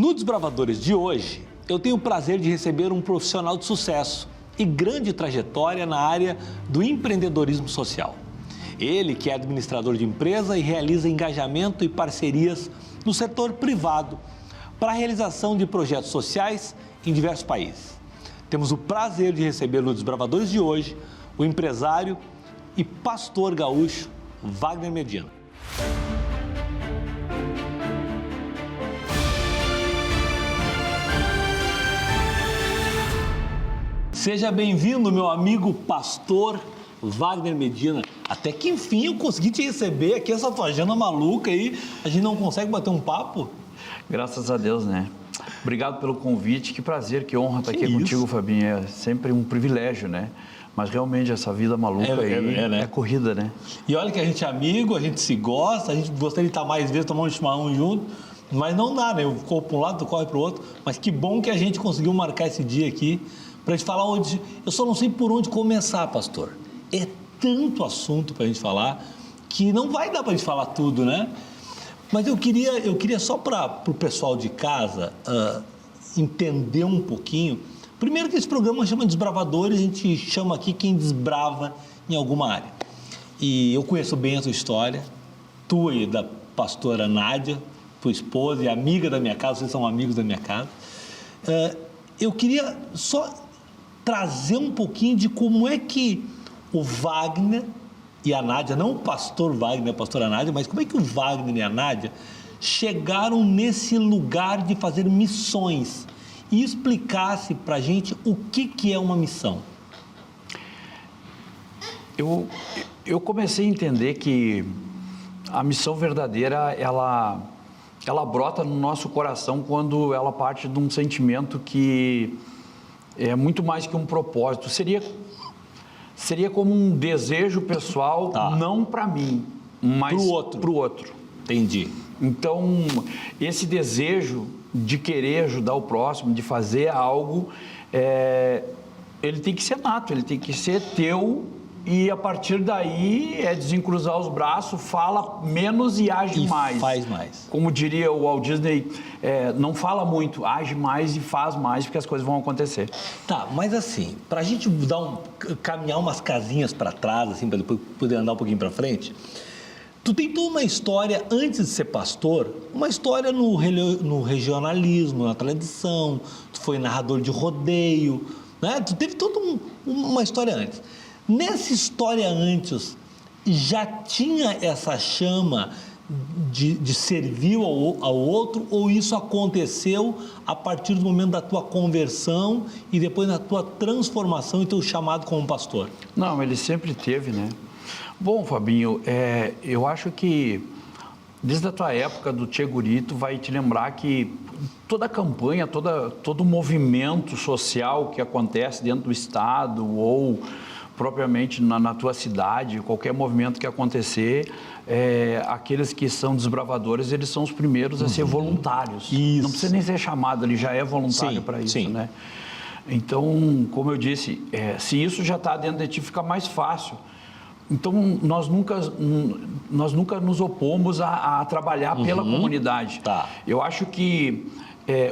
No Desbravadores de hoje, eu tenho o prazer de receber um profissional de sucesso e grande trajetória na área do empreendedorismo social. Ele que é administrador de empresa e realiza engajamento e parcerias no setor privado para a realização de projetos sociais em diversos países. Temos o prazer de receber no Desbravadores de hoje o empresário e pastor gaúcho Wagner Medina. Seja bem-vindo, meu amigo pastor Wagner Medina. Até que enfim eu consegui te receber aqui, essa tua agenda maluca aí. A gente não consegue bater um papo? Graças a Deus, né? Obrigado pelo convite, que prazer, que honra estar aqui contigo, Fabinho. É sempre um privilégio, né? Mas realmente essa vida maluca é corrida, né? E olha que a gente é amigo, a gente se gosta, a gente gostaria de estar mais vezes, tomar um chimarrão junto, mas não dá, né? Eu corro para um lado, tu corre para o outro. Mas que bom que a gente conseguiu marcar esse dia aqui para a gente falar onde... Eu só não sei por onde começar, pastor. É tanto assunto para a gente falar que não vai dar para a gente falar tudo, né? Mas eu queria só para o pessoal de casa entender um pouquinho. Primeiro que esse programa chama Desbravadores, a gente chama aqui quem desbrava em alguma área. E eu conheço bem a tua história, tua e da pastora Nádia, tua esposa e amiga da minha casa, vocês são amigos da minha casa. Eu queria só trazer um pouquinho de como é que o Wagner e a Nádia, não o pastor Wagner e a pastora Nádia, mas como é que o Wagner e a Nádia chegaram nesse lugar de fazer missões e explicasse para a gente o que é uma missão. Eu comecei a entender que a missão verdadeira, ela brota no nosso coração quando ela parte de um sentimento que é muito mais que um propósito. Seria como um desejo pessoal, não para mim, mas para o outro. Entendi. Então, esse desejo de querer ajudar o próximo, de fazer algo, ele tem que ser nato, ele tem que ser teu, e a partir daí é desencruzar os braços, fala menos e age mais. Faz mais. Como diria o Walt Disney, não fala muito, age mais e faz mais, porque as coisas vão acontecer. Tá, mas assim, para a gente caminhar umas casinhas para trás, assim, para depois poder andar um pouquinho para frente, tu tem toda uma história, antes de ser pastor, uma história no regionalismo, na tradição, tu foi narrador de rodeio, né? Tu teve toda uma história antes. Nessa história antes, já tinha essa chama de servir ao outro, ou isso aconteceu a partir do momento da tua conversão e depois da tua transformação e teu chamado como pastor? Não, ele sempre teve, né? Bom, Fabinho, eu acho que desde a tua época do Tchê Guri, tu vai te lembrar que toda a campanha, todo o movimento social que acontece dentro do estado ou propriamente na tua cidade, qualquer movimento que acontecer, aqueles que são desbravadores, eles são os primeiros a ser voluntários. Isso. Não precisa nem ser chamado, ele já é voluntário para isso, né? Então, como eu disse, se isso já está dentro de ti, fica mais fácil. Então, nós nunca nos opomos a trabalhar pela comunidade. Tá. Eu acho que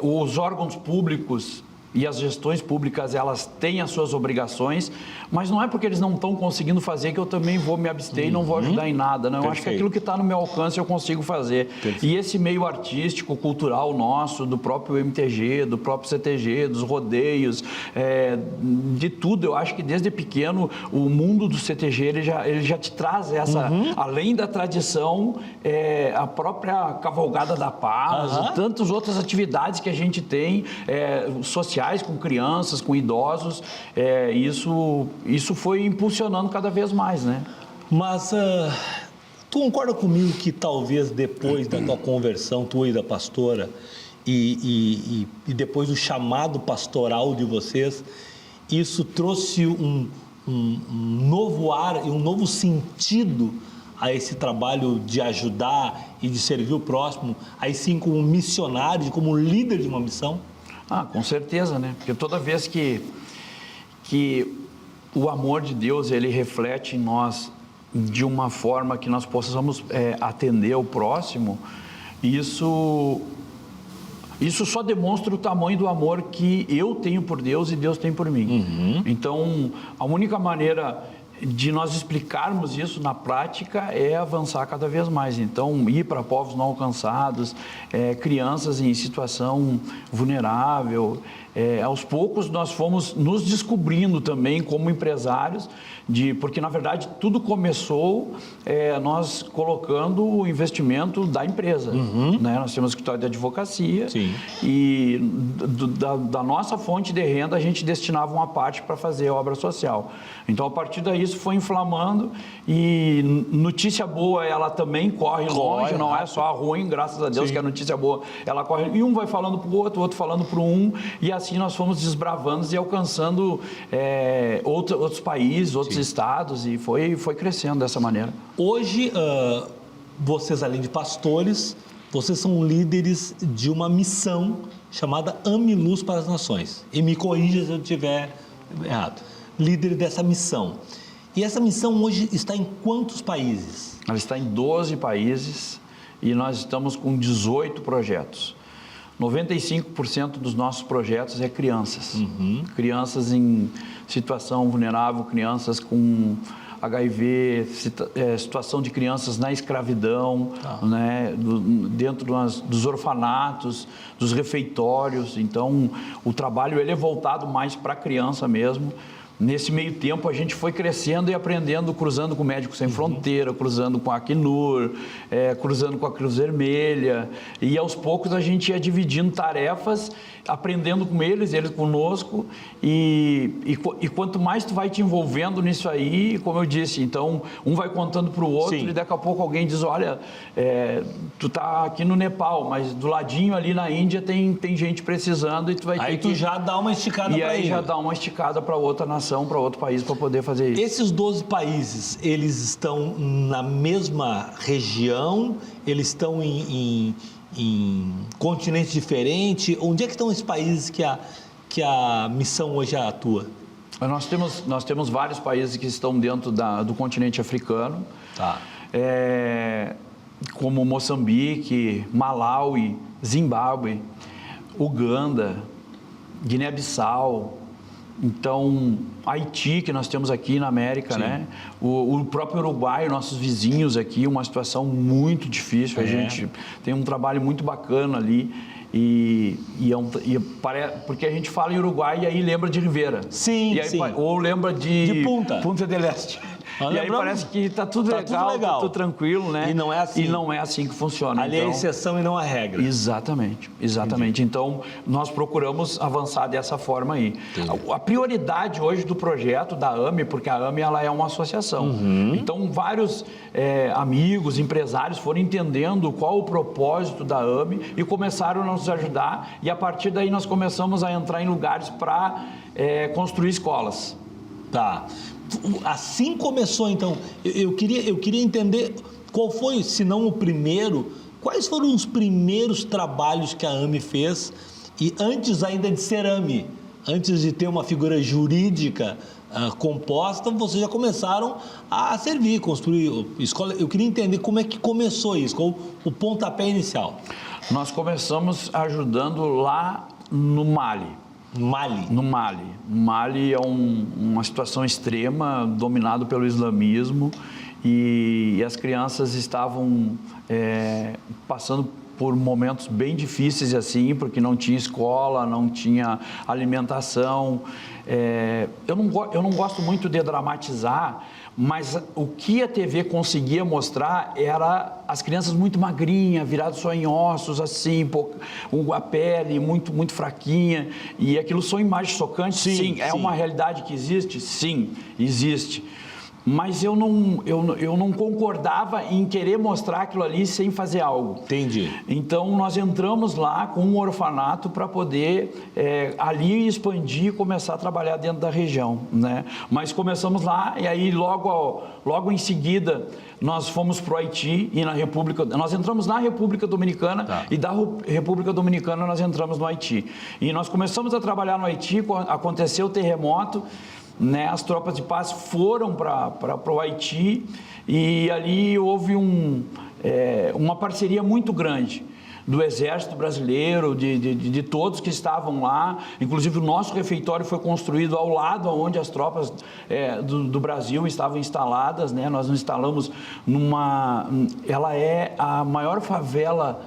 os órgãos públicos e as gestões públicas, elas têm as suas obrigações, mas não é porque eles não estão conseguindo fazer que eu também vou me abster e não vou ajudar em nada, né? Eu acho que aquilo que está no meu alcance eu consigo fazer. Perfeito. E esse meio artístico, cultural nosso, do próprio MTG, do próprio CTG, dos rodeios, de tudo, eu acho que desde pequeno o mundo do CTG, ele já te traz essa, além da tradição, a própria cavalgada da paz, tantas outras atividades que a gente tem, sociais, com crianças, com idosos, isso foi impulsionando cada vez mais, né? Mas tu concorda comigo que talvez depois da tua conversão, tua e da pastora, e depois do chamado pastoral de vocês, isso trouxe um novo ar e um novo sentido a esse trabalho de ajudar e de servir o próximo, aí sim como missionário, como líder de uma missão? Com certeza, né? Porque toda vez que o amor de Deus, ele reflete em nós de uma forma que nós possamos atender o próximo, isso Isso só demonstra o tamanho do amor que eu tenho por Deus e Deus tem por mim. Então, a única maneira de nós explicarmos isso na prática é avançar cada vez mais. Então, ir para povos não alcançados, crianças em situação vulnerável. Aos poucos nós fomos nos descobrindo também como empresários, porque na verdade tudo começou nós colocando o investimento da empresa. Né? Nós temos escritório de advocacia. Sim. E da nossa fonte de renda a gente destinava uma parte para fazer obra social. Então, a partir daí isso foi inflamando, e notícia boa ela também corre longe, não é só a ruim, graças a Deus. Sim. Que a notícia boa ela corre, e um vai falando para o outro, o outro falando para um, e assim nós fomos desbravando e alcançando outros países, outros Sim. estados, e foi crescendo dessa maneira. Hoje, vocês, além de pastores, vocês são líderes de uma missão chamada Ame Luz para as Nações. E me corrija se eu estiver errado. Líder dessa missão. E essa missão hoje está em quantos países? Ela está em 12 países e nós estamos com 18 projetos. 95% dos nossos projetos é crianças. Crianças em situação vulnerável, crianças com HIV, situação de crianças na escravidão, né, dentro dos orfanatos, dos refeitórios. Então, o trabalho ele é voltado mais para a criança mesmo. Nesse meio tempo, a gente foi crescendo e aprendendo, cruzando com o Médicos Sem Fronteira, cruzando com a Acnur, cruzando com a Cruz Vermelha. E, aos poucos, a gente ia dividindo tarefas, aprendendo com eles conosco. E quanto mais tu vai te envolvendo nisso aí, como eu disse, então, um vai contando para o outro. Sim. E daqui a pouco alguém diz, olha, tu tá aqui no Nepal, mas do ladinho ali na Índia tem gente precisando, e tu vai ter aí tu já dá uma esticada para ele. E aí já dá uma esticada para outra nação, para outro país, para poder fazer isso. Esses 12 países, eles estão na mesma região? Eles estão em continentes diferentes? Onde é que estão esses países que a missão hoje atua? Nós temos vários países que estão dentro do continente africano, como Moçambique, Malawi, Zimbábue, Uganda, Guiné-Bissau. Então, Haiti, que nós temos aqui na América, né? O próprio Uruguai, nossos vizinhos aqui, uma situação muito difícil. A gente tem um trabalho muito bacana ali. Porque a gente fala em Uruguai e aí lembra de Rivera. Sim, e aí, sim. Ou lembra de Punta del Este. E aí parece que está tudo legal, tá tudo tranquilo, né? E não é assim. E não é assim que funciona. Ali é a exceção e não a regra. Exatamente. Entendi. Então, nós procuramos avançar dessa forma aí. A prioridade hoje do projeto da AME, porque a AME ela é uma associação. Então, vários amigos, empresários foram entendendo qual o propósito da AME e começaram a nos ajudar. E a partir daí nós começamos a entrar em lugares para construir escolas. Tá. Assim começou, então. Eu queria entender qual foi, se não o primeiro, quais foram os primeiros trabalhos que a AME fez, e antes ainda de ser AME, antes de ter uma figura jurídica composta, vocês já começaram a servir, construir escola. Eu queria entender como é que começou isso, qual o pontapé inicial. Nós começamos ajudando lá no Mali. No Mali. Mali é uma situação extrema, dominado pelo islamismo, e as crianças estavam passando por momentos bem difíceis assim, porque não tinha escola, não tinha alimentação. Eu não gosto muito de dramatizar, mas o que a TV conseguia mostrar era as crianças muito magrinhas, viradas só em ossos, assim, a pele muito, muito fraquinha, e aquilo são imagens chocantes. Sim, é uma realidade que existe? Sim, existe. Mas eu não concordava em querer mostrar aquilo ali sem fazer algo. Entendi. Então, nós entramos lá com um orfanato para poder ali expandir e começar a trabalhar dentro da região, né? Mas começamos lá e aí logo em seguida nós fomos para o Haiti e nós entramos na República Dominicana e da República Dominicana nós entramos no Haiti. E nós começamos a trabalhar no Haiti, aconteceu o terremoto, né, as tropas de paz foram para o Haiti e ali houve uma parceria muito grande do Exército Brasileiro, de todos que estavam lá. Inclusive, o nosso refeitório foi construído ao lado onde as tropas do Brasil estavam instaladas, né? Nós nos instalamos ela é a maior favela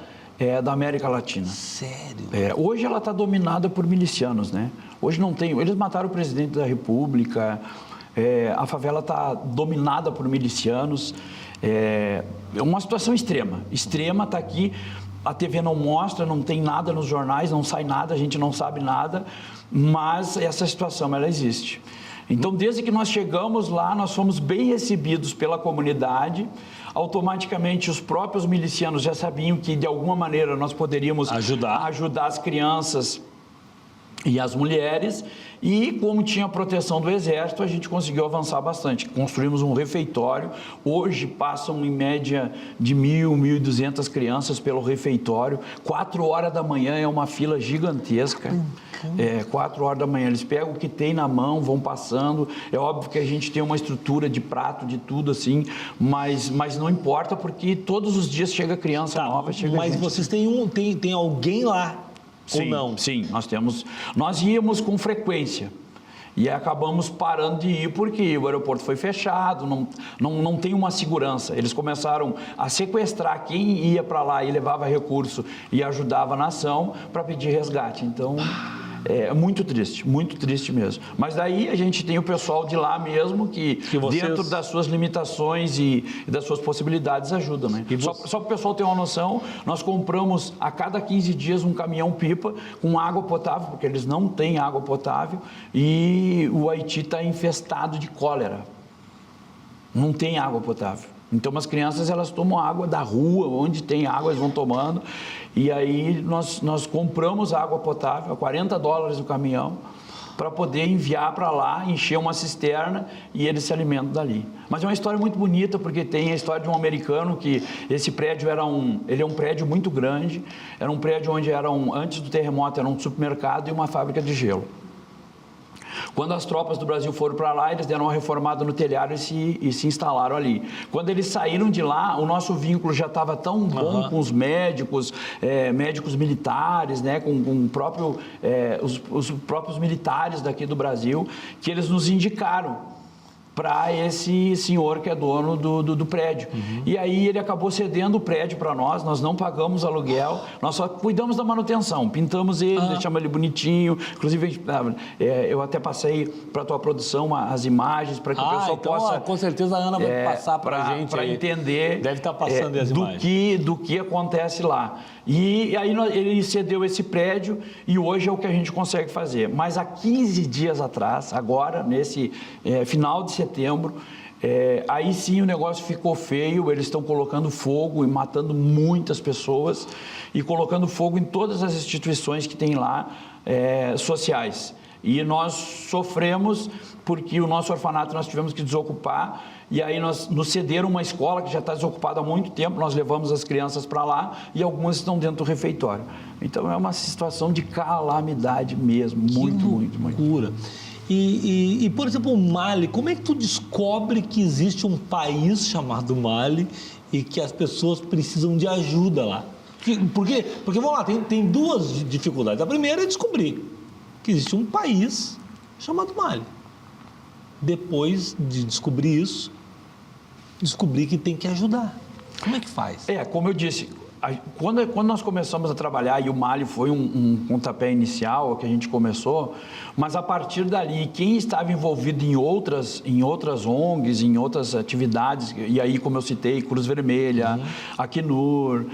da América Latina. Sério? Hoje ela está dominada por milicianos, né? Hoje não tem... Eles mataram o presidente da República, a favela está dominada por milicianos. É uma situação extrema. Extrema, está aqui... A TV não mostra, não tem nada nos jornais, não sai nada, a gente não sabe nada, mas essa situação, ela existe. Então, desde que nós chegamos lá, nós fomos bem recebidos pela comunidade. Automaticamente, os próprios milicianos já sabiam que, de alguma maneira, nós poderíamos ajudar as crianças e as mulheres. E, como tinha a proteção do Exército, a gente conseguiu avançar bastante. Construímos um refeitório. Hoje, passam, em média, de 1.000, 1.200 crianças pelo refeitório. 4 horas da manhã é uma fila gigantesca. 4 horas da manhã. Eles pegam o que tem na mão, vão passando. É óbvio que a gente tem uma estrutura de prato, de tudo assim, mas não importa, porque todos os dias chega criança nova, chega Mas gente. vocês têm alguém lá? Sim, ou não? Sim, nós íamos com frequência e acabamos parando de ir porque o aeroporto foi fechado, não tem uma segurança. Eles começaram a sequestrar quem ia para lá e levava recurso e ajudava a nação para pedir resgate. Então, é muito triste mesmo. Mas daí a gente tem o pessoal de lá mesmo que dentro das suas limitações e das suas possibilidades ajuda, né? Só para o pessoal ter uma noção, nós compramos a cada 15 dias um caminhão-pipa com água potável, porque eles não têm água potável, e o Haiti está infestado de cólera. Não tem água potável. Então, as crianças, elas tomam água da rua, onde tem água, eles vão tomando. E aí, nós compramos água potável, $40 o caminhão, para poder enviar para lá, encher uma cisterna e eles se alimentam dali. Mas é uma história muito bonita, porque tem a história de um americano que esse prédio ele é um prédio muito grande, era um prédio onde antes do terremoto, era um supermercado e uma fábrica de gelo. Quando as tropas do Brasil foram para lá, eles deram uma reformada no telhado e se instalaram ali. Quando eles saíram de lá, o nosso vínculo já estava tão bom com os médicos, médicos militares, né, com os próprios militares daqui do Brasil, que eles nos indicaram para esse senhor que é dono do prédio. E aí ele acabou cedendo o prédio para nós não pagamos aluguel, nós só cuidamos da manutenção, pintamos ele, deixamos ele bonitinho, inclusive eu até passei para a tua produção as imagens para que o pessoal possa... Com certeza a Ana vai passar para a gente. Para entender deve estar passando as imagens. do que acontece lá. E aí ele cedeu esse prédio e hoje é o que a gente consegue fazer. Mas há 15 dias atrás, agora, nesse final de setembro, aí sim o negócio ficou feio, eles estão colocando fogo e matando muitas pessoas e colocando fogo em todas as instituições que tem lá, sociais. E nós sofremos porque o nosso orfanato nós tivemos que desocupar e aí nos cederam uma escola que já está desocupada há muito tempo, nós levamos as crianças para lá e algumas estão dentro do refeitório. Então é uma situação de calamidade mesmo, muito. Loucura. E, por exemplo, o Mali, como é que tu descobre que existe um país chamado Mali e que as pessoas precisam de ajuda lá? Porque vamos lá, tem duas dificuldades. A primeira é descobrir que existe um país chamado Mali. Depois de descobrir isso, descobrir que tem que ajudar. Como é que faz? Como eu disse, quando nós começamos a trabalhar, e o Mali foi um pontapé inicial que a gente começou, mas a partir dali, quem estava envolvido em outras ONGs, em outras atividades, e aí, como eu citei, Cruz Vermelha, Acnur,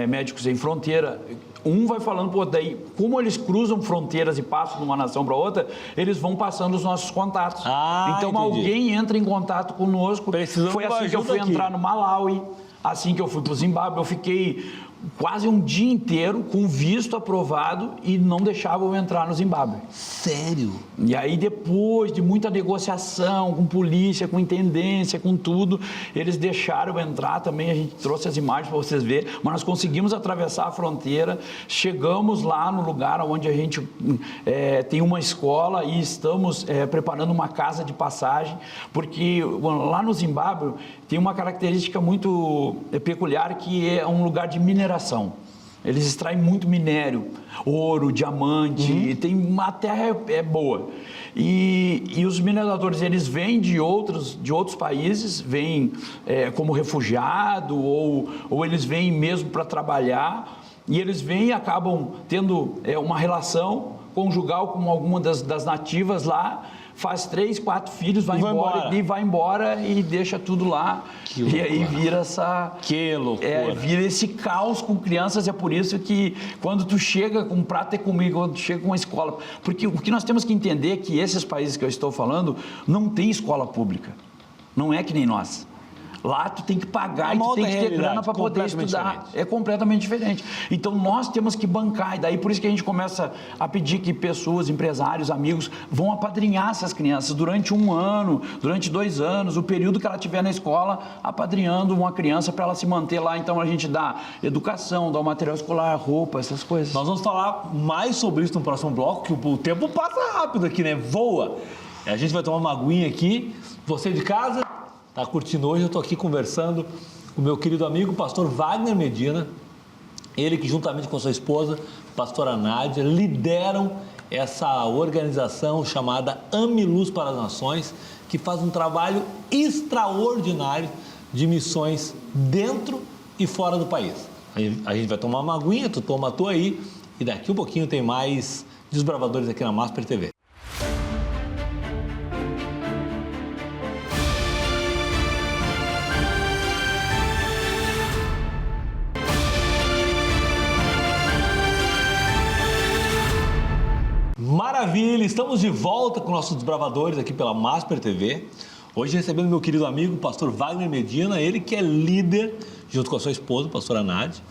Médicos Sem Fronteira, um vai falando, daí, como eles cruzam fronteiras e passam de uma nação para outra, eles vão passando os nossos contatos. Então, entendi. Alguém entra em contato conosco. Precisamos Foi assim que eu fui entrar no Malawi, assim que eu fui para o Zimbábue, eu fiquei quase um dia inteiro com visto aprovado e não deixavam eu entrar no Zimbábue. Sério? E aí, depois de muita negociação com polícia, com intendência, com tudo, eles deixaram eu entrar também. A gente trouxe as imagens para vocês verem, mas nós conseguimos atravessar a fronteira, chegamos lá no lugar onde a gente tem uma escola e estamos preparando uma casa de passagem, porque lá no Zimbábue tem uma característica muito peculiar, que é um lugar de mineração. Eles extraem muito minério, ouro, diamante, a terra é boa. E os mineradores, eles vêm de outros países, vêm como refugiado ou eles vêm mesmo para trabalhar, e eles vêm e acabam tendo uma relação conjugal com alguma das nativas lá, faz 3, 4 filhos, vai embora e deixa tudo lá. E aí vira essa... Que loucura. Vira esse caos com crianças. É por isso que quando tu chega com um prato é comigo, quando tu chega com uma escola... Porque o que nós temos que entender é que esses países que eu estou falando não tem escola pública. Não é que nem nós. Lá tu tem que pagar e tu tem que ter grana para poder estudar. É completamente diferente. Então nós temos que bancar. E daí por isso que a gente começa a pedir que pessoas, empresários, amigos, vão apadrinhar essas crianças durante 1 ano, durante 2 anos, o período que ela estiver na escola, apadrinhando uma criança para ela se manter lá. Então a gente dá educação, dá o material escolar, roupa, essas coisas. Nós vamos falar mais sobre isso no próximo bloco, que o tempo passa rápido aqui, né? Voa! A gente vai tomar uma aguinha aqui. Você de casa... Tá curtindo hoje? Eu estou aqui conversando com o meu querido amigo, pastor Wagner Medina. Ele que juntamente com sua esposa, pastora Nádia, lideram essa organização chamada Ame Luz para as Nações, que faz um trabalho extraordinário de missões dentro e fora do país. A gente vai tomar uma aguinha, tu toma a tua aí, e daqui um pouquinho tem mais Desbravadores aqui na Masper TV. Maravilha, estamos de volta com nossos Desbravadores aqui pela Masper TV. Hoje recebendo meu querido amigo, pastor Wagner Medina, ele que é líder, junto com a sua esposa, pastora Nádia,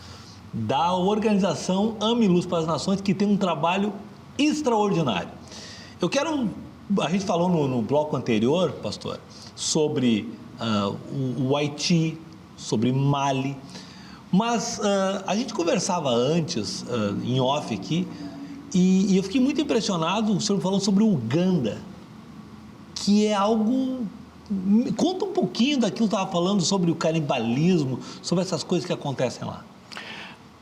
da organização Ame Luz para as Nações, que tem um trabalho extraordinário. A gente falou no bloco anterior, pastor, sobre o Haiti, sobre Mali, mas a gente conversava antes, em off aqui, e eu fiquei muito impressionado, o senhor falando sobre o Uganda, que é algo... Conta um pouquinho daquilo que eu estava falando sobre o canibalismo, sobre essas coisas que acontecem lá.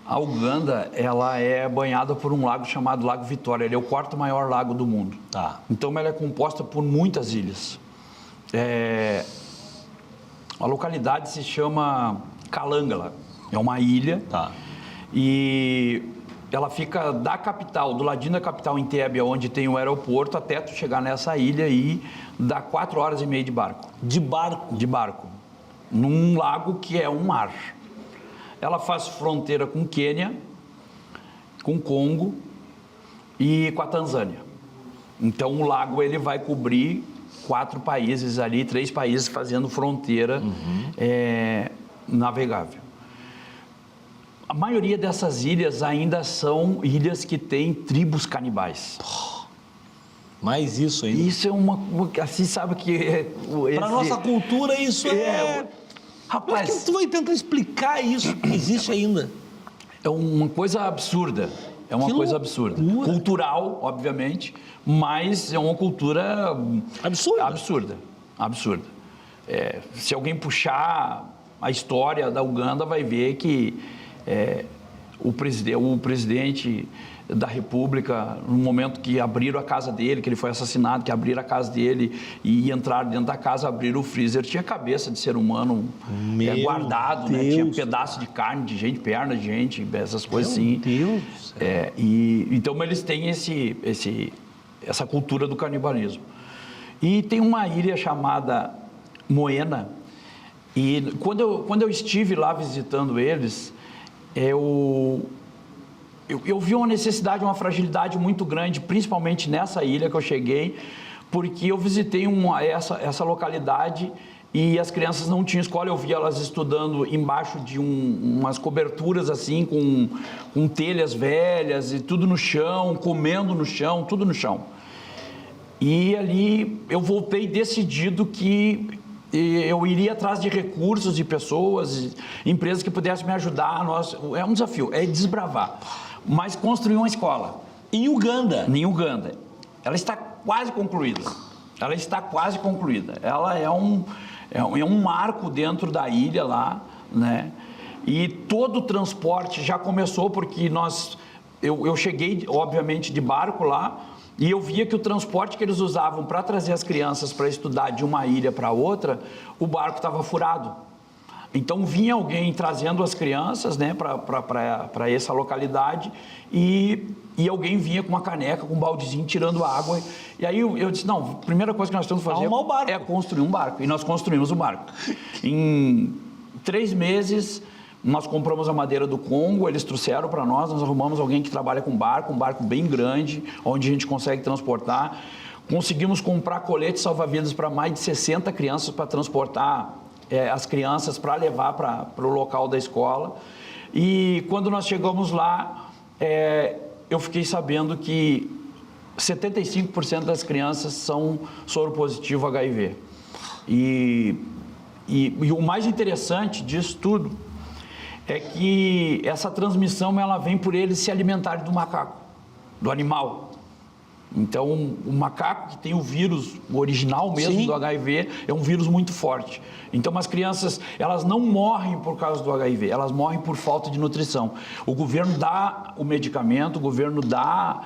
A Uganda, ela é banhada por um lago chamado Lago Vitória. Ele é o 4º maior lago do mundo. Tá. Então, ela é composta por muitas ilhas. A localidade se chama Kalangala. É uma ilha. Tá. E... ela fica da capital, do ladinho da capital, Entebbe, onde tem o aeroporto, até tu chegar nessa ilha e dá 4 horas e meia de barco. De barco? De barco. Num lago que é um mar. Ela faz fronteira com Quênia, com Congo e com a Tanzânia. Então o lago ele vai cobrir 4 países ali, 3 países fazendo fronteira navegável. A maioria dessas ilhas ainda são ilhas que têm tribos canibais. Mais isso ainda. Isso é uma... assim, sabe que... Para nossa cultura isso Rapaz... Mas que tu vai tentar explicar isso que existe ainda? É uma coisa absurda. É uma coisa absurda. Cultural, obviamente, mas é uma cultura... Absurda. Se alguém puxar a história da Uganda, vai ver que o presidente da República, no momento que abriram a casa dele, que ele foi assassinado, que abriram a casa dele e entraram dentro da casa, abriram o freezer, tinha cabeça de ser humano guardado, né? Tinha pedaço de carne de gente, perna de gente, essas coisas assim. Meu Deus! Então eles têm essa cultura do canibalismo. E tem uma ilha chamada Moena, e quando eu estive lá visitando eles, eu vi uma necessidade, uma fragilidade muito grande, principalmente nessa ilha que eu cheguei, porque eu visitei essa localidade e as crianças não tinham escola. Eu vi elas estudando embaixo de umas coberturas assim, com telhas velhas e tudo no chão, comendo no chão, tudo no chão. E ali eu voltei decidido que eu iria atrás de recursos, de pessoas, empresas que pudessem me ajudar. É um desafio, é desbravar. Mas construir uma escola. Em Uganda? Em Uganda. Ela está quase concluída. Ela é um marco dentro da ilha lá, né? E todo o transporte já começou porque eu cheguei, obviamente, de barco lá, e eu via que o transporte que eles usavam para trazer as crianças para estudar de uma ilha para outra, o barco estava furado. Então vinha alguém trazendo as crianças, né, para essa localidade e alguém vinha com uma caneca, com um baldezinho, tirando água. E aí eu disse, não, a primeira coisa que nós temos que fazer é construir um barco. E nós construímos o barco. Em 3 meses, nós compramos a madeira do Congo, eles trouxeram para nós arrumamos alguém que trabalha com barco, um barco bem grande, onde a gente consegue transportar. Conseguimos comprar coletes salva-vidas para mais de 60 crianças para transportar as crianças para levar para o local da escola. E quando nós chegamos lá, eu fiquei sabendo que 75% das crianças são soropositivo HIV. E o mais interessante disso tudo é que essa transmissão ela vem por eles se alimentarem do macaco, do animal. Então, o macaco que tem o vírus, o original mesmo do HIV, é um vírus muito forte. Então, as crianças, elas não morrem por causa do HIV, elas morrem por falta de nutrição. O governo dá o medicamento, o governo dá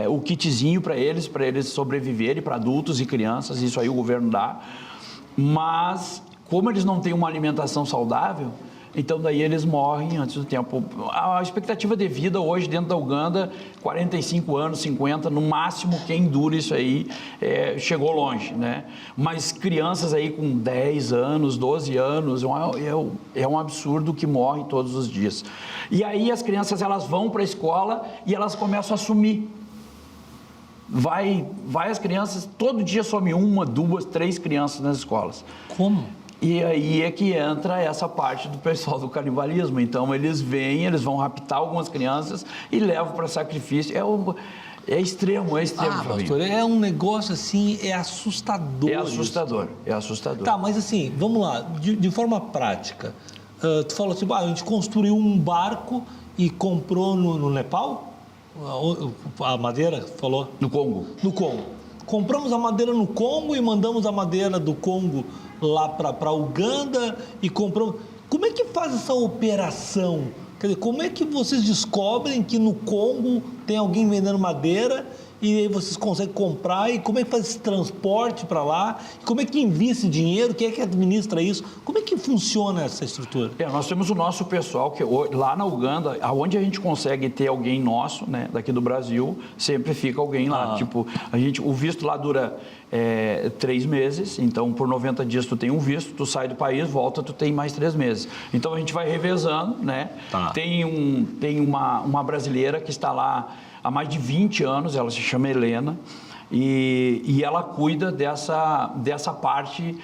o kitzinho para eles sobreviverem, para adultos e crianças, isso aí o governo dá. Mas, como eles não têm uma alimentação saudável, então daí eles morrem antes do tempo. A expectativa de vida hoje dentro da Uganda, 45 anos, 50, no máximo quem dura isso aí chegou longe, né? Mas crianças aí com 10 anos, 12 anos, é um absurdo que morrem todos os dias. E aí as crianças elas vão para a escola e elas começam a sumir. Vai as crianças, todo dia some 1, 2, 3 crianças nas escolas. Como? E aí é que entra essa parte do pessoal do canibalismo. Então, eles vão raptar algumas crianças e levam para sacrifício. É extremo, pastor, é um negócio assim, é assustador. É assustador. Tá, mas assim, vamos lá, de forma prática. Tu falou assim, a gente construiu um barco e comprou no Nepal? A madeira, falou? No Congo. No Congo. Compramos a madeira no Congo e mandamos a madeira do Congo lá para Uganda e compramos. Como é que faz essa operação? Quer dizer, como é que vocês descobrem que no Congo tem alguém vendendo madeira e aí vocês conseguem comprar? E como é que faz esse transporte para lá? E como é que envia esse dinheiro? Quem é que administra isso? Como é que funciona essa estrutura? Nós temos o nosso pessoal, que lá na Uganda, onde a gente consegue ter alguém nosso, né, daqui do Brasil, sempre fica alguém lá. Tipo, o visto lá dura 3 meses, então por 90 dias tu tem um visto, tu sai do país, volta, tu tem mais 3 meses. Então a gente vai revezando, né? Tá. Tem uma brasileira que está lá há mais de 20 anos, ela se chama Helena, e ela cuida dessa parte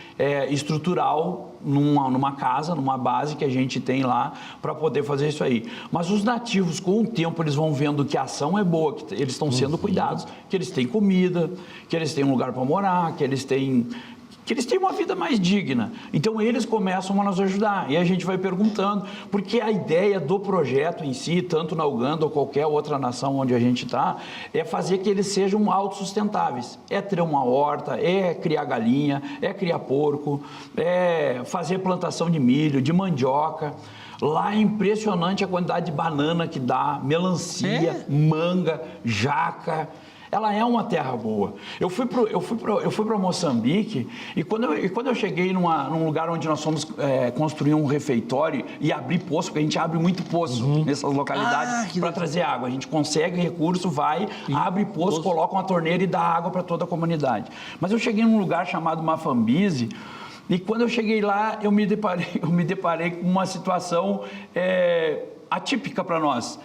estrutural numa casa, numa base que a gente tem lá para poder fazer isso aí. Mas os nativos, com o tempo, eles vão vendo que a ação é boa, que eles estão sendo cuidados, que eles têm comida, que eles têm um lugar para morar, que eles têm uma vida mais digna. Então, eles começam a nos ajudar. E a gente vai perguntando, porque a ideia do projeto em si, tanto na Uganda ou qualquer outra nação onde a gente está, é fazer que eles sejam autossustentáveis. É ter uma horta, é criar galinha, é criar porco, é fazer plantação de milho, de mandioca. Lá é impressionante a quantidade de banana que dá, melancia, manga, jaca. Ela é uma terra boa. Eu fui para Moçambique e quando eu cheguei num lugar onde nós fomos construir um refeitório e abrir poço, porque a gente abre muito poço nessas localidades para trazer água. A gente consegue recurso, abre poço, coloca uma torneira e dá água para toda a comunidade. Mas eu cheguei num lugar chamado Mafambise e quando eu cheguei lá, eu me deparei com uma situação atípica para nós.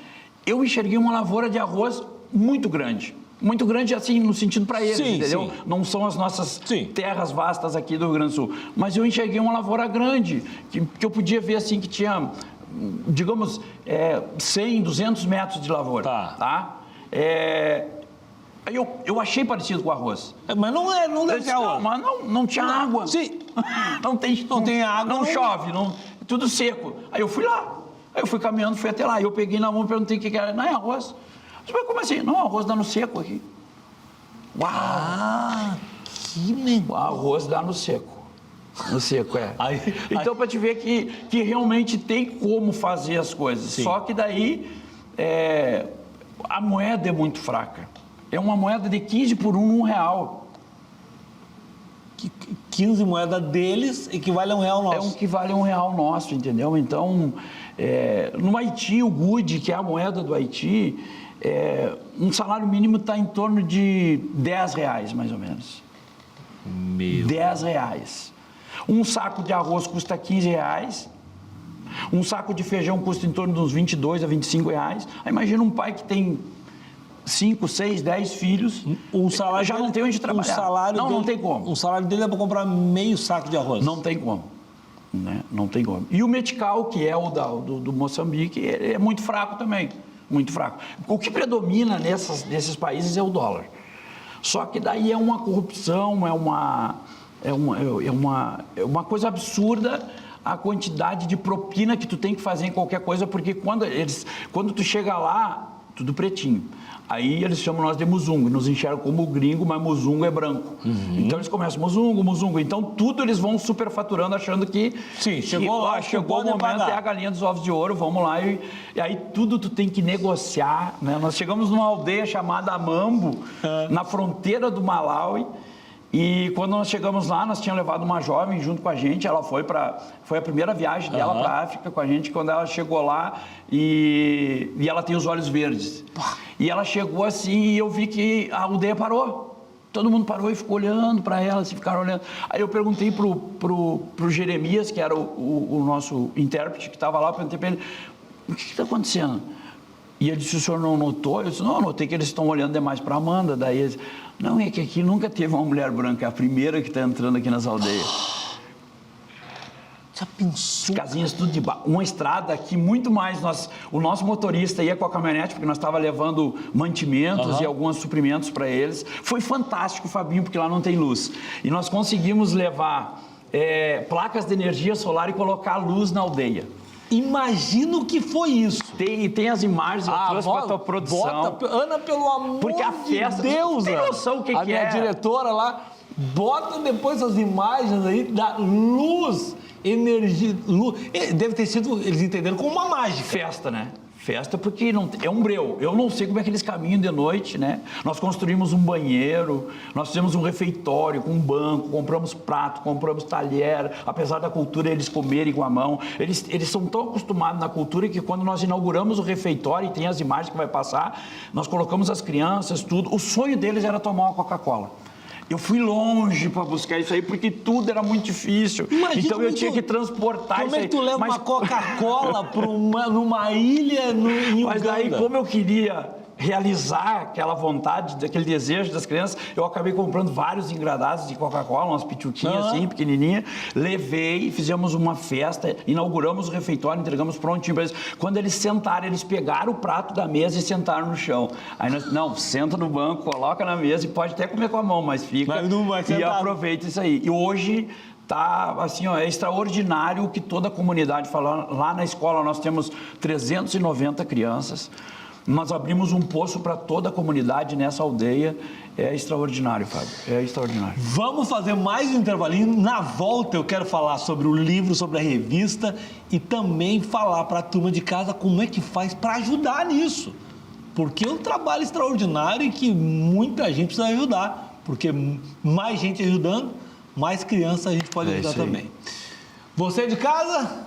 Eu enxerguei uma lavoura de arroz muito grande assim, no sentido para eles, entendeu? Sim. Não são as nossas terras vastas aqui do Rio Grande do Sul. Mas eu enxerguei uma lavoura grande, que eu podia ver assim, que tinha, digamos, 100, 200 metros de lavoura. Tá? Eu achei parecido com arroz. Mas não deve ter água. Mas não tinha água. Sim. Não tem água. Não chove, tudo seco. Aí eu fui lá. Aí eu fui caminhando, fui até lá. Eu peguei na mão e perguntei o que era. Não é arroz. Mas como assim? Não, arroz dá no seco aqui. Uau! Que negócio. O arroz dá no seco. No seco, é. Aí- Então, para te ver que realmente tem como fazer as coisas. Sim. Só que daí a moeda é muito fraca. É uma moeda de 15 por 1 real. 15 moedas deles equivale a R$1 nosso. É um que vale R$1 nosso, entendeu? Então, no Haiti, o Good, que é a moeda do Haiti, um salário mínimo está em torno de R$10, mais ou menos. Meu. R$10. Um saco de arroz custa R$15. Um saco de feijão custa em torno de uns R$22 a R$25. Aí imagina um pai que tem 5, 6, 10 filhos, O salário já dele- não tem onde trabalhar. O salário não dele, tem como. O salário dele é para comprar meio saco de arroz. Não tem como. Né? Não tem como. E o metical, que é o do Moçambique, ele é muito fraco também. Muito fraco. O que predomina nesses países é o dólar. Só que daí é uma corrupção, é uma coisa absurda a quantidade de propina que tu tem que fazer em qualquer coisa, porque quando tu chega lá, tudo pretinho. Aí eles chamam nós de muzungo, nos enxergam como gringo, mas muzungo é branco. Então eles começam muzungo, muzungo. Então tudo eles vão superfaturando, achando que... Sim, chegou lá, chegou o pode momento, pagar. é a galinha dos ovos de ouro, vamos lá. E aí tudo tu tem que negociar, né? Nós chegamos numa aldeia chamada Amambo, na fronteira do Malawi. E quando nós chegamos lá, nós tínhamos levado uma jovem junto com a gente. Ela foi a primeira viagem dela para a África com a gente. Quando ela chegou lá e ela tem os olhos verdes. E ela chegou assim e eu vi que a aldeia parou. Todo mundo parou e ficou olhando para ela, assim, ficaram olhando. Aí eu perguntei pro Jeremias, que era o nosso intérprete que estava lá, eu perguntei para ele, o que está acontecendo? E ele disse, o senhor não notou? Eu disse, não, notei que eles estão olhando demais para a Amanda. Daí ele disse, não, é que aqui nunca teve uma mulher branca, é a primeira que está entrando aqui nas aldeias. Já pensou? Casinhas tudo de barro. Uma estrada que muito mais o nosso motorista ia com a caminhonete, porque nós estava levando mantimentos e alguns suprimentos para eles. Foi fantástico, Fabinho, porque lá não tem luz. E nós conseguimos levar placas de energia solar e colocar luz na aldeia. Imagina o que foi isso. Tem as imagens, eu trouxe para a tua produção. Ana, pelo amor Porque a festa, de Deus, tem Ana. noção o que a que minha é? diretora lá, bota depois as imagens aí da luz, energia, luz. Deve ter sido, eles entenderam como uma mágica. Festa, né? Festa porque é um breu. Eu não sei como é que eles caminham de noite, né? Nós construímos um banheiro, nós fizemos um refeitório com um banco, compramos prato, compramos talher. Apesar da cultura eles comerem com a mão, eles são tão acostumados na cultura que quando nós inauguramos o refeitório, e tem as imagens que vai passar, nós colocamos as crianças, tudo. O sonho deles era tomar uma Coca-Cola. Eu fui longe para buscar isso aí, porque tudo era muito difícil. Imagina então eu tinha que transportar como isso aí. é que tu leva uma Coca-Cola numa ilha em Mas Uganda? daí, como eu queria realizar aquela vontade, aquele desejo das crianças, eu acabei comprando vários engradados de Coca-Cola, umas pituquinhas assim, pequenininha, levei, fizemos uma festa, inauguramos o refeitório, entregamos prontinho para eles. Quando eles sentaram, eles pegaram o prato da mesa e sentaram no chão. Aí nós, não, senta no banco, coloca na mesa e pode até comer com a mão, mas fica Mas não vai e sentar. aproveita isso aí. E hoje tá assim, ó, é extraordinário o que toda a comunidade fala. Lá na escola nós temos 390 crianças. Nós abrimos um poço para toda a comunidade nessa aldeia. É extraordinário, Fábio. É extraordinário. Vamos fazer mais um intervalinho. Na volta eu quero falar sobre o livro, sobre a revista e também falar para a turma de casa como é que faz para ajudar nisso. Porque é um trabalho extraordinário e que muita gente precisa ajudar. Porque mais gente ajudando, mais crianças a gente pode ajudar também. Você de casa?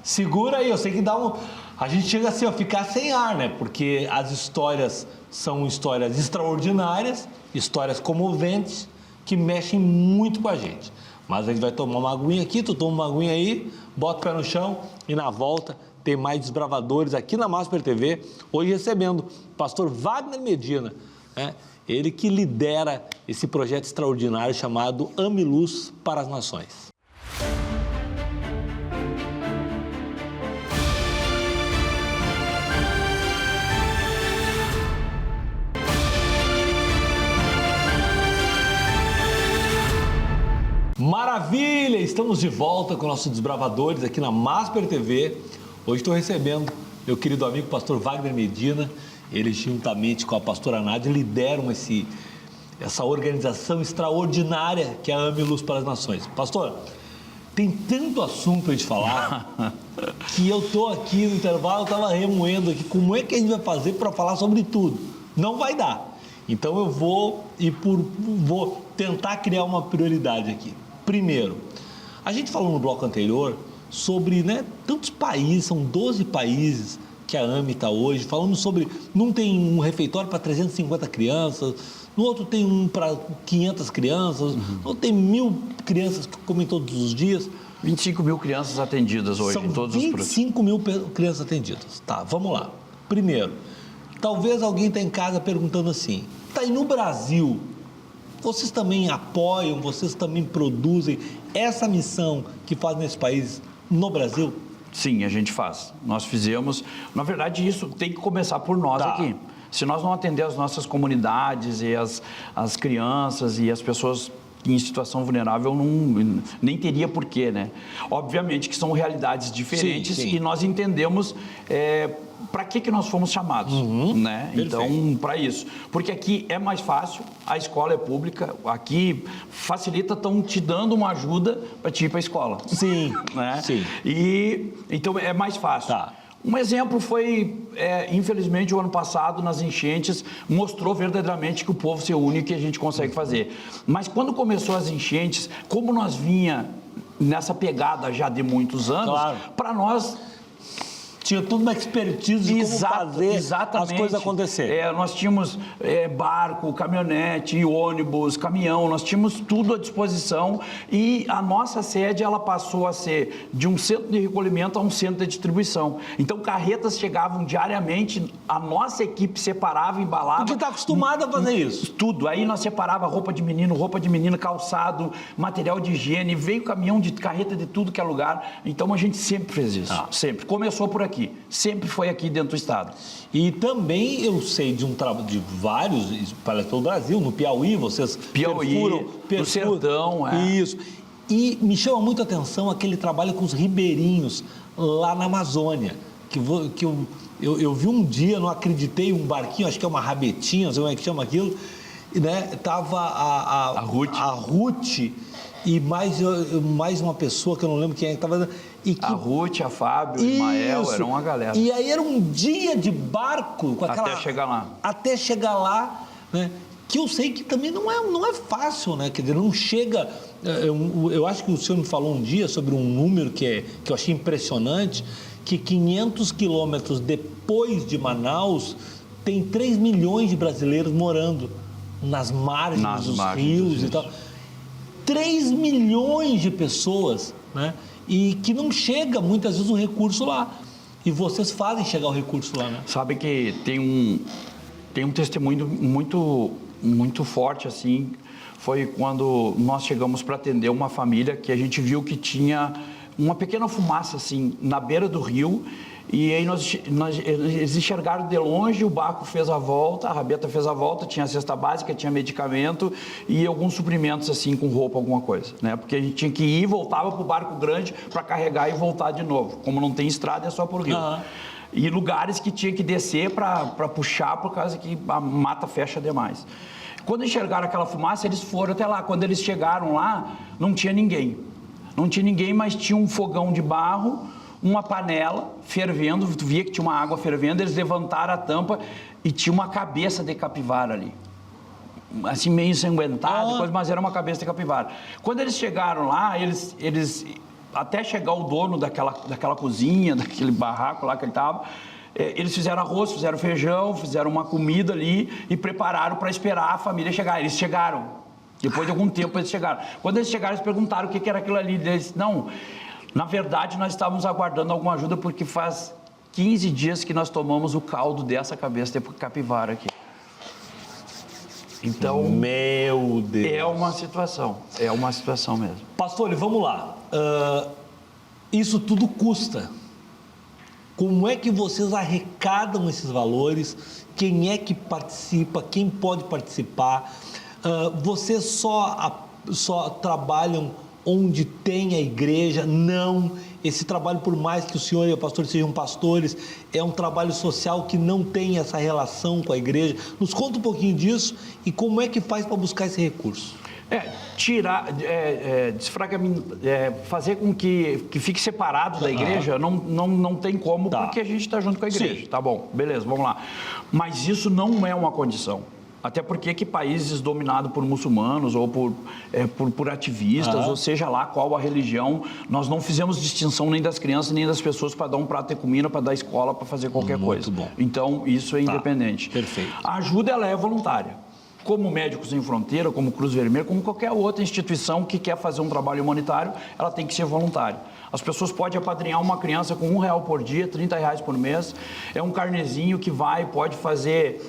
Segura aí. Eu sei que dá um... A gente chega assim, a ficar sem ar, né? Porque as histórias são histórias extraordinárias, histórias comoventes, que mexem muito com a gente. Mas a gente vai tomar uma aguinha aqui, tu toma uma aguinha aí, bota o pé no chão e na volta tem mais desbravadores aqui na Masper TV, hoje recebendo o pastor Wagner Medina, né? Ele que lidera esse projeto extraordinário chamado Ame Luz para as Nações. Maravilha! Estamos de volta com nossos desbravadores aqui na Masper TV. Hoje estou recebendo meu querido amigo pastor Wagner Medina. Eles, juntamente com a pastora Nádia, lideram essa organização extraordinária que é a AME Luz para as Nações. Pastor, tem tanto assunto para a gente falar que eu estou aqui no intervalo, estava remoendo aqui como é que a gente vai fazer para falar sobre tudo. Não vai dar. Então eu vou tentar criar uma prioridade aqui. Primeiro, a gente falou no bloco anterior sobre, né, tantos países, são 12 países que a AME está hoje, falando sobre, não tem um refeitório para 350 crianças, no outro tem um para 500 crianças, no outro tem 1.000 crianças que comem todos os dias. 25 mil crianças atendidas hoje em todos os produtos. 25 mil crianças atendidas. Tá, vamos lá. Primeiro, talvez alguém está em casa perguntando assim, tá, e no Brasil, vocês também apoiam, vocês também produzem essa missão que fazem nesse país no Brasil? Sim, a gente faz. Nós fizemos. Na verdade, isso tem que começar por nós aqui. Se nós não atender as nossas comunidades e as crianças e as pessoas em situação vulnerável, nem teria porquê, né? Obviamente que são realidades diferentes, sim. E nós entendemos para que nós fomos chamados, né? Perfeito. Então, para isso. Porque aqui é mais fácil, a escola é pública, aqui facilita, estão te dando uma ajuda para te ir para a escola. Sim, né? Sim. E então é mais fácil. Tá. Um exemplo foi, infelizmente, o ano passado, nas enchentes, mostrou verdadeiramente que o povo se une e que a gente consegue fazer. Mas quando começou as enchentes, como nós vinha nessa pegada já de muitos anos, para nós... Tinha toda uma expertise de como fazer as coisas acontecerem. Nós tínhamos barco, caminhonete, ônibus, caminhão, nós tínhamos tudo à disposição e a nossa sede ela passou a ser de um centro de recolhimento a um centro de distribuição. Então, carretas chegavam diariamente, a nossa equipe separava, embalava. Porque está acostumado a fazer isso. Tudo. Aí nós separava roupa de menino, roupa de menina, calçado, material de higiene, veio caminhão de carreta de tudo que é lugar. Então, a gente sempre fez isso. Sempre. Começou por aqui. Sempre foi aqui dentro do estado. E também eu sei de um trabalho de vários espalhados pelo Brasil, no Piauí, vocês perfuram no sertão. Isso. E me chama muito a atenção aquele trabalho com os ribeirinhos lá na Amazônia, que eu vi um dia, não acreditei, um barquinho, acho que é uma rabetinha, não sei como é que chama aquilo, né? Tava a Ruth e mais uma pessoa que eu não lembro quem é que estava... A Ruth, a Fábio, o Ismael, era uma galera. E aí era um dia de barco com aquela... Até chegar lá. Até chegar lá, né? Que eu sei que também não é fácil, né? Quer dizer, não chega... Eu acho que o senhor me falou um dia sobre um número que eu achei impressionante, que 500 quilômetros depois de Manaus, tem 3 milhões de brasileiros morando nas margens dos rios e tal. 3 milhões de pessoas, né? E que não chega muitas vezes o recurso lá. E vocês fazem chegar o recurso lá, né? Sabe que tem um testemunho muito forte, assim, foi quando nós chegamos para atender uma família que a gente viu que tinha uma pequena fumaça, assim, na beira do rio. E aí eles enxergaram de longe, o barco fez a volta, a rabeta fez a volta, tinha cesta básica, tinha medicamento e alguns suprimentos assim com roupa, alguma coisa, né? Porque a gente tinha que ir, voltava para o barco grande para carregar e voltar de novo. Como não tem estrada, é só por rio. E lugares que tinha que descer para puxar por causa que a mata fecha demais. Quando enxergaram aquela fumaça, eles foram até lá. Quando eles chegaram lá, não tinha ninguém. Não tinha ninguém, mas tinha um fogão de barro, uma panela fervendo, tu via que tinha uma água fervendo, eles levantaram a tampa e tinha uma cabeça de capivara ali. Assim, meio ensanguentada, mas era uma cabeça de capivara. Quando eles chegaram lá, eles até chegar o dono daquela cozinha, daquele barraco lá que ele estava, eles fizeram arroz, fizeram feijão, fizeram uma comida ali e prepararam para esperar a família chegar. Eles chegaram. Depois de algum tempo eles chegaram. Quando eles chegaram, eles perguntaram o que era aquilo ali. Eles, não... Na verdade, nós estávamos aguardando alguma ajuda porque faz 15 dias que nós tomamos o caldo dessa cabeça de capivara aqui. Então, meu Deus. É uma situação mesmo. Pastor, vamos lá. Isso tudo custa. Como é que vocês arrecadam esses valores? Quem é que participa? Quem pode participar? Vocês só trabalham onde tem a igreja? Não. esse trabalho, por mais que o senhor e o pastor sejam pastores, é um trabalho social que não tem essa relação com a igreja. Nos conta um pouquinho disso e como é que faz para buscar esse recurso. Fazer com que fique separado da igreja, não tem como, porque a gente está junto com a igreja. Sim. Tá bom, beleza, vamos lá. Mas isso não é uma condição. Até porque que países dominados por muçulmanos ou por ativistas, ou seja lá qual a religião, nós não fizemos distinção nem das crianças, nem das pessoas para dar um prato de comida, para dar escola, para fazer qualquer coisa. Bom. Então, isso é independente. Perfeito. A ajuda, ela é voluntária. Como Médicos Sem Fronteira, como Cruz Vermelha, como qualquer outra instituição que quer fazer um trabalho humanitário, ela tem que ser voluntária. As pessoas podem apadrinhar uma criança com R$1 por dia, R$30 por mês. É um carnezinho que pode fazer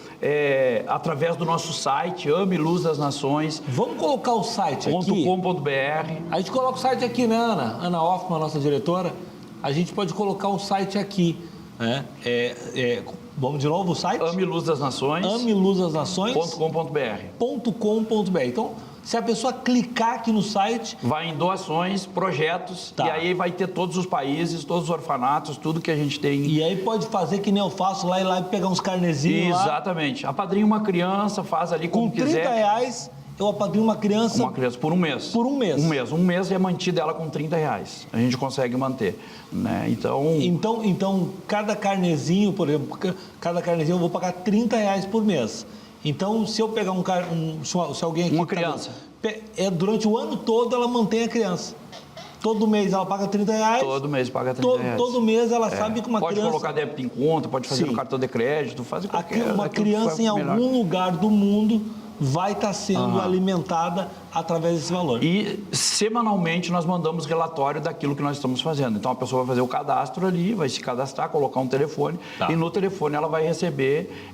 através do nosso site, Ame Luz das Nações. Vamos colocar o site aqui. .com.br. A gente coloca o site aqui, né, Ana? Ana Hoffman, nossa diretora. A gente pode colocar o site aqui. Né? Vamos de novo o site? Ame Luz das Nações. Ame Luz das Nações. .com.br. Então, se a pessoa clicar aqui no site... Vai em doações, projetos, Tá. E aí vai ter todos os países, todos os orfanatos, tudo que a gente tem. E aí pode fazer que nem eu faço, lá e lá pegar uns carnezinhos lá. Exatamente. Apadrinha uma criança, faz ali como Com 30 quiser. reais, eu apadrinho uma criança... Uma criança por um mês. Por um mês. Um mês é mantida ela com R$30. A gente consegue manter, né? Então, cada carnezinho, por exemplo, cada carnezinho eu vou pagar R$30 por mês. Então, se eu pegar se alguém aqui... Uma criança. Durante o ano todo ela mantém a criança. Todo mês ela paga R$30. Todo mês paga R$30. Todo mês ela sabe que uma criança... Pode colocar débito em conta, pode fazer no cartão de crédito, fazer qualquer... Uma criança em algum lugar do mundo vai estar sendo alimentada através desse valor. E semanalmente nós mandamos relatório daquilo que nós estamos fazendo. Então a pessoa vai fazer o cadastro ali, vai se cadastrar, colocar um telefone, e no telefone ela vai receber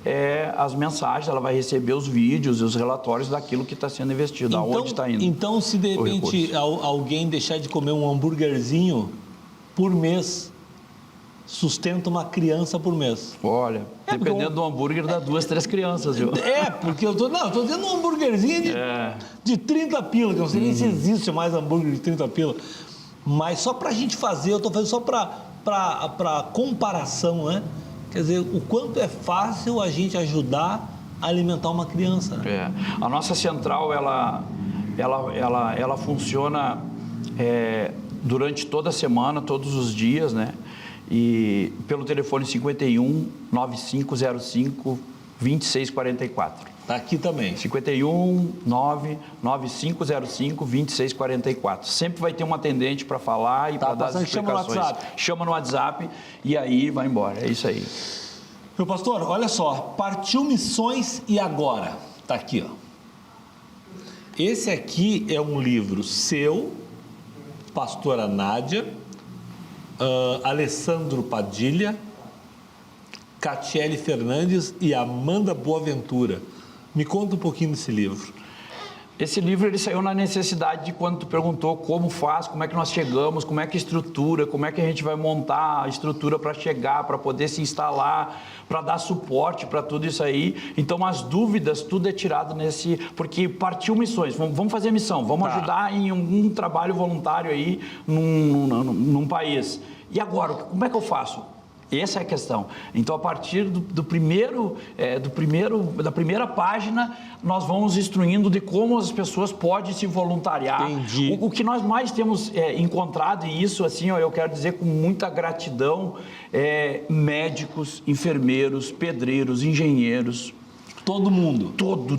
as mensagens, ela vai receber os vídeos e os relatórios daquilo que está sendo investido, aonde está indo. Então, se de repente alguém deixar de comer um hambúrguerzinho por mês, sustenta uma criança por mês. Olha, dependendo do hambúrguer, dá 2, 3 crianças, viu? Porque eu tô dizendo um hambúrguerzinho de 30 pila, que eu não sei nem se existe mais hambúrguer de 30 pila. Mas só pra gente fazer, eu tô fazendo só pra comparação, né? Quer dizer, o quanto é fácil a gente ajudar a alimentar uma criança, né? A nossa central, ela funciona durante toda a semana, todos os dias, né? E pelo telefone 51 9505 2644. Tá aqui também. 51 99505 2644. Sempre vai ter um atendente para falar e para dar as explicações. Chama no WhatsApp e aí vai embora. É isso aí. Meu pastor, olha só. Partiu Missões e Agora. Tá aqui, ó. Esse aqui é um livro seu, pastora Nádia, Alessandro Padilha, Catiele Fernandes e Amanda Boaventura. Me conta um pouquinho desse livro. Esse livro ele saiu na necessidade de quando tu perguntou como faz, como é que nós chegamos, como é que estrutura, como é que a gente vai montar a estrutura para chegar, para poder se instalar, para dar suporte para tudo isso aí. Então as dúvidas, tudo é tirado nesse... Porque partiu missões, vamos fazer missão, vamos ajudar em um trabalho voluntário aí num país. E agora, como é que eu faço? Essa é a questão. Então, a partir da primeira página, nós vamos instruindo de como as pessoas podem se voluntariar. Entendi. O que nós mais temos encontrado, e isso, assim, eu quero dizer com muita gratidão, médicos, enfermeiros, pedreiros, engenheiros. Todo mundo. Todo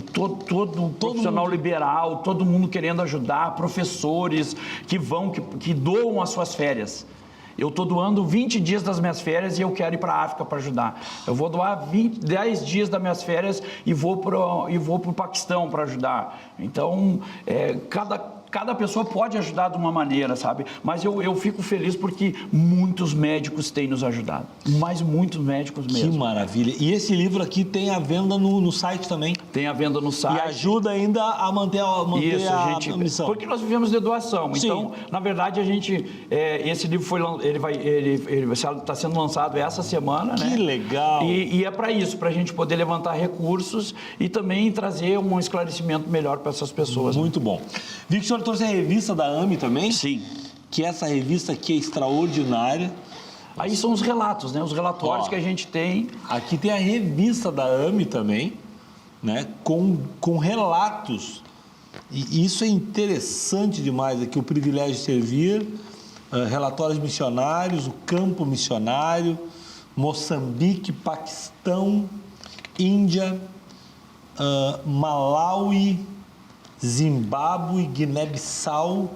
profissional liberal, todo mundo querendo ajudar, professores que doam as suas férias. Eu estou doando 20 dias das minhas férias e eu quero ir para a África para ajudar. Eu vou doar 10 dias das minhas férias e vou para o Paquistão para ajudar. Então, cada pessoa pode ajudar de uma maneira, sabe? Mas eu fico feliz porque muitos médicos têm nos ajudado. Mas muitos médicos mesmo. Que maravilha. E esse livro aqui tem a venda no site também. Tem a venda no site. E ajuda ainda a manter a missão. Porque nós vivemos de doação. Sim. Então, na verdade, esse livro ele está sendo lançado essa semana, né? Que legal. E é para isso, para a gente poder levantar recursos e também trazer um esclarecimento melhor para essas pessoas. Muito bom. Vi que o senhor trouxe a revista da AME também. Sim. que essa revista aqui é extraordinária. Aí são os relatos, né? Os relatórios que a gente tem. Aqui tem a revista da AME também, né? Com relatos. E isso é interessante demais aqui, o privilégio de servir, relatórios missionários, o campo missionário, Moçambique, Paquistão, Índia, Malawi, Zimbábue, Guiné-Bissau,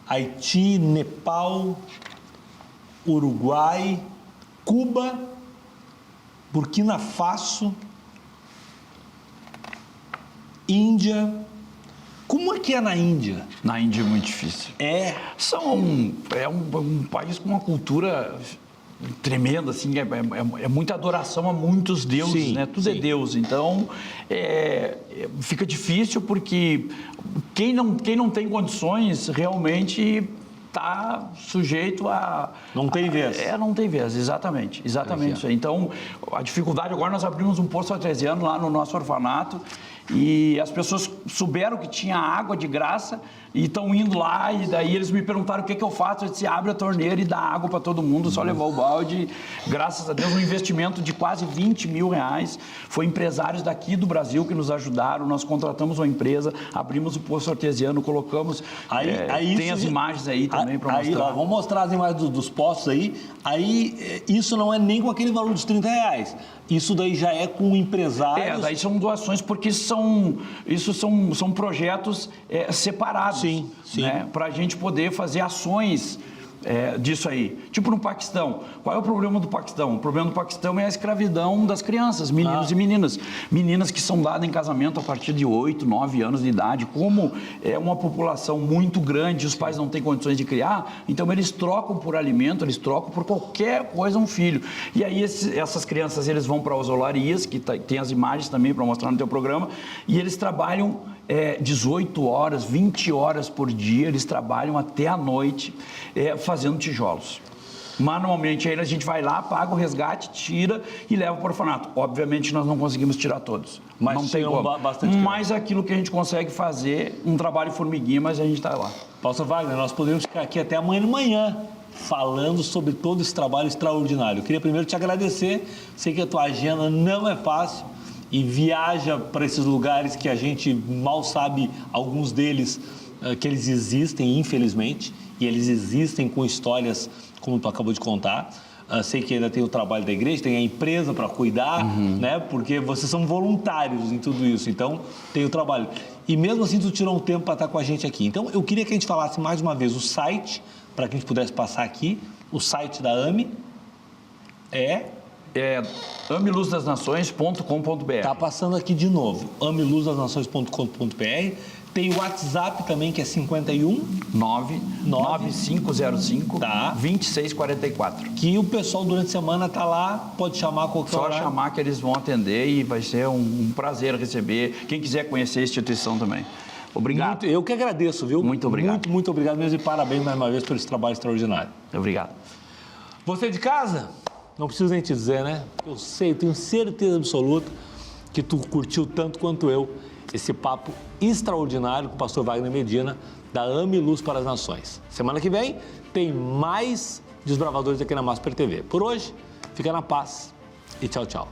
Haiti, Nepal, Uruguai, Cuba, Burkina Faso, Índia. Como é que é na Índia? Na Índia é muito difícil. É um país com uma cultura tremenda, assim, é muita adoração a muitos deuses, Sim, né? Tudo sim. é Deus. Então, fica difícil porque quem não tem condições realmente está sujeito a... Não tem vez. Não tem vez, exatamente isso aí. Então, a dificuldade, agora nós abrimos um posto artesiano lá no nosso orfanato e as pessoas souberam que tinha água de graça e estão indo lá e daí eles me perguntaram o que eu faço. Eu disse, abre a torneira e dá água para todo mundo, só levar o balde. Graças a Deus, um investimento de quase 20 mil reais. Foi empresários daqui do Brasil que nos ajudaram, nós contratamos uma empresa, abrimos o posto artesiano, colocamos... tem as imagens aí também para mostrar. Vamos mostrar as imagens dos postos aí. Aí, isso não é nem com aquele valor dos 30 reais. Isso daí já é com empresários... daí são doações, porque são projetos separados. Sim. Né? Para a gente poder fazer ações disso aí. Tipo no Paquistão. Qual é o problema do Paquistão? O problema do Paquistão é a escravidão das crianças, meninos e meninas. Meninas que são dadas em casamento a partir de 8, 9 anos de idade. Como é uma população muito grande, os pais não têm condições de criar, então eles trocam por alimento, eles trocam por qualquer coisa um filho. E aí essas crianças, eles vão para as olarias, que tem as imagens também para mostrar no teu programa, e eles trabalham 18 horas, 20 horas por dia, eles trabalham até a noite fazendo tijolos. Manualmente, aí a gente vai lá, paga o resgate, tira e leva para o orfanato. Obviamente, nós não conseguimos tirar todos. Mas não tem como. bastante. Mas aquilo que a gente consegue fazer, um trabalho formiguinha, mas a gente está lá. Pastor Wagner, nós poderíamos ficar aqui até amanhã de manhã falando sobre todo esse trabalho extraordinário. Eu queria primeiro te agradecer. Sei que a tua agenda não é fácil e viaja para esses lugares que a gente mal sabe, alguns deles, que eles existem, infelizmente, e eles existem com histórias como tu acabou de contar. Sei que ainda tem o trabalho da igreja, tem a empresa para cuidar, né? Porque vocês são voluntários em tudo isso, então tem o trabalho. E mesmo assim, tu tirou um tempo para estar com a gente aqui. Então, eu queria que a gente falasse mais uma vez o site, para que a gente pudesse passar aqui. O site da AME é ameluzdasnações.com.br. Está passando aqui de novo, ameluzdasnações.com.br. Tem o WhatsApp também, que é 51 9505 Tá. 2644. Que o pessoal durante a semana está lá, pode chamar a qualquer hora. Só chamar que eles vão atender e vai ser um prazer receber. Quem quiser conhecer a instituição também. Obrigado. Eu que agradeço, viu? Muito obrigado. Muito obrigado mesmo e parabéns mais uma vez por esse trabalho extraordinário. Obrigado. Você de casa? Não preciso nem te dizer, né? Eu sei, eu tenho certeza absoluta que tu curtiu tanto quanto eu esse papo extraordinário com o pastor Wagner Medina, da AME Luz para as Nações. Semana que vem tem mais Desbravadores aqui na Masper TV. Por hoje, fica na paz e tchau, tchau.